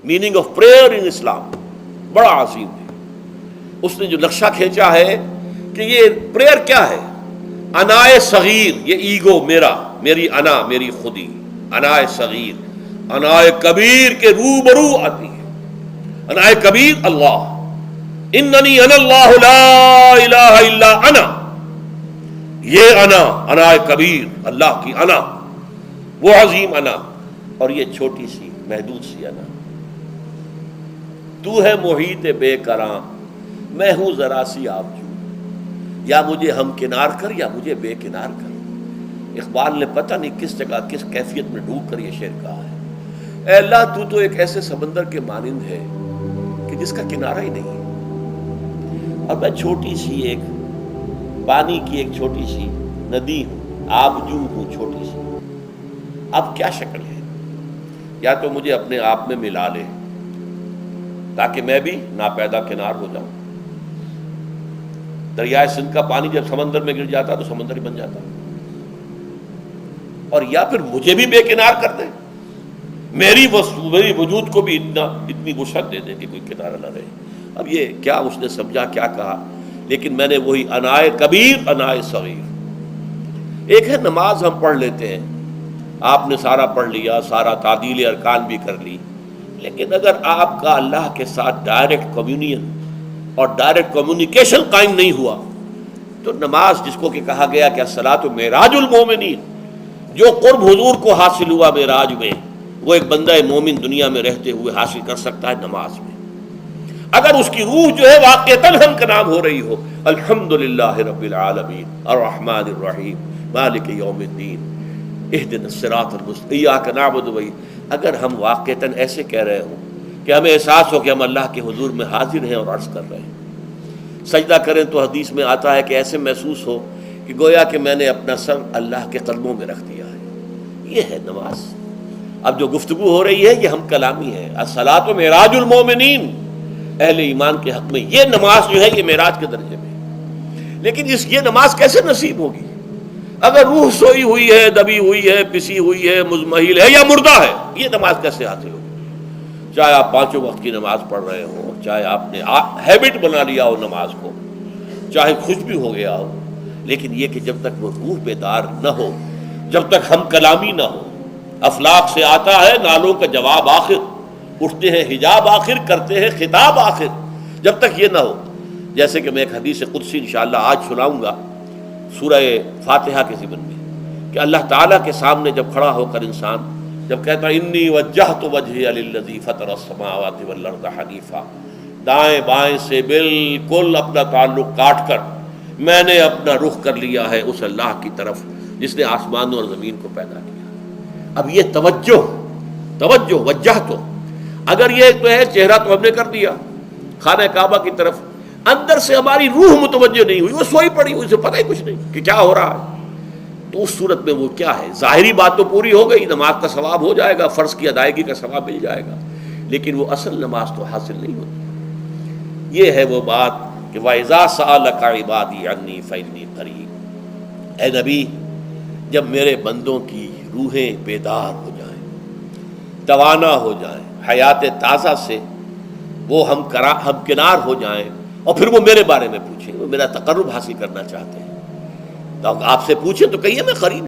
Meaning of prayer ان اسلام بڑا عظیم ہے۔ اس نے جو نقشہ کھینچا ہے کہ یہ پریئر کیا ہے، انائے صغیر، یہ ایگو میرا، میری انا، میری خودی، انائے صغیر، انائے کبیر کے روبرو آتی ہے۔ انائے کبیر اللہ، اننی انا اللہ لا الہ الا انا، یہ انا، انائے کبیر، اللہ کی انا، وہ عظیم انا، اور یہ چھوٹی سی محدود سی انا۔ تو ہے محیط بے کراں، میں ہوں ذرا سی آبجو، یا مجھے ہم کنار کر یا مجھے بے کنار کر۔ اقبال نے پتہ نہیں کس جگہ کس کیفیت میں ڈوب کر یہ شعر کہا ہے۔ اے اللہ تو تو ایک ایسے سمندر کے مانند ہے کہ جس کا کنارہ ہی نہیں ہے، اور میں چھوٹی سی ایک پانی کی ایک چھوٹی سی ندی ہوں، آبجو ہوں چھوٹی سی۔ اب کیا شکل ہے؟ یا تو مجھے اپنے آپ میں ملا لے تاکہ میں بھی ناپیدا کنار ہو جاؤں۔ دریائے سندھ کا پانی جب سمندر میں گر جاتا تو سمندر ہی بن جاتا، اور یا پھر مجھے بھی بے کنار کر دے، میری وجود کو بھی اتنی وسعت دے دے کہ کوئی کنارہ نہ رہے۔ اب یہ کیا اس نے سمجھا، کیا کہا، لیکن میں نے وہی انائے کبیر انائے صغیر۔ ایک ہے نماز ہم پڑھ لیتے ہیں، آپ نے سارا پڑھ لیا، سارا تعدیل ارکان بھی کر لی، لیکن اگر آپ کا اللہ کے ساتھ ڈائریکٹ کمیونین اور ڈائریکٹ کمیونیکیشن قائم نہیں ہوا تو نماز، جس کو کہ کہا گیا کہ الصلاۃ معراج المومنین، جو قرب حضور کو حاصل ہوا معراج میں، وہ ایک بندہ مومن دنیا میں رہتے ہوئے حاصل کر سکتا ہے نماز میں، اگر اس کی روح جو ہے واقعتاً ہم کا نام ہو رہی ہو، الحمدللہ رب العالمین الرحمن الرحیم مالک یوم الدین اہدنا الصراط المستقیم ایاک نعبد و اگر ہم واقعتاً ایسے کہہ رہے ہوں کہ ہمیں احساس ہو کہ ہم اللہ کے حضور میں حاضر ہیں اور عرض کر رہے ہیں، سجدہ کریں تو حدیث میں آتا ہے کہ ایسے محسوس ہو کہ گویا کہ میں نے اپنا سر اللہ کے قدموں میں رکھ دیا ہے۔ یہ ہے نماز۔ اب جو گفتگو ہو رہی ہے یہ ہم کلامی ہے، الصلاۃ معراج المومنین، اہل ایمان کے حق میں یہ نماز جو ہے یہ معراج کے درجے میں۔ لیکن یہ نماز کیسے نصیب ہوگی اگر روح سوئی ہوئی ہے، دبی ہوئی ہے، پسی ہوئی ہے، مزمحل ہے یا مردہ ہے؟ یہ نماز کیسے حاصل ہوگی؟ چاہے آپ 5 وقت کی نماز پڑھ رہے ہو، چاہے آپ نے ہیبٹ بنا لیا ہو نماز کو، چاہے خوش بھی ہو گیا ہو، لیکن یہ کہ جب تک وہ روح بیدار نہ ہو، جب تک ہم کلامی نہ ہو، افلاق سے آتا ہے نالوں کا جواب آخر، اٹھتے ہیں حجاب آخر، کرتے ہیں خطاب آخر، جب تک یہ نہ ہو۔ جیسے کہ میں ایک حدیث قدسی انشاءاللہ آج سناؤں گا سورہ فاتحہ کے ضمن میں، کہ اللہ تعالیٰ کے سامنے جب کھڑا ہو کر انسان جب کہتا ہے انی وجہت وجہی للذی فطر السماوات والارض حنیفا، دائیں بائیں سے بالکل اپنا تعلق کاٹ کر میں نے اپنا رخ کر لیا ہے اس اللہ کی طرف جس نے آسمانوں اور زمین کو پیدا کیا۔ اب یہ توجہ وجہت، اگر یہ تو ہے چہرہ تو ہم نے کر دیا خانہ کعبہ کی طرف، اندر سے ہماری روح متوجہ نہیں ہوئی، وہ سوئی پڑی ہوئی، اسے پتہ ہی کچھ نہیں کہ کیا ہو رہا ہے، تو اس صورت میں وہ کیا ہے؟ ظاہری بات تو پوری ہو گئی، نماز کا ثواب ہو جائے گا، فرض کی ادائیگی کا ثواب مل جائے گا، لیکن وہ اصل نماز تو حاصل نہیں ہوتی۔ یہ ہے وہ بات کہ وَإِذَا سَأَلَكَ عِبَادِي عَنِّي فَإِنِّي قَرِيبٌ، اے نبی جب میرے بندوں کی روحیں بیدار ہو جائیں، توانا ہو جائیں، حیات تازہ سے وہ ہم کنار ہو جائیں، اور پھر وہ میرے بارے میں پوچھیں، وہ میرا تقرب حاصل کرنا چاہتے ہیں، تو آپ سے پوچھیں تو کہیے میں قریب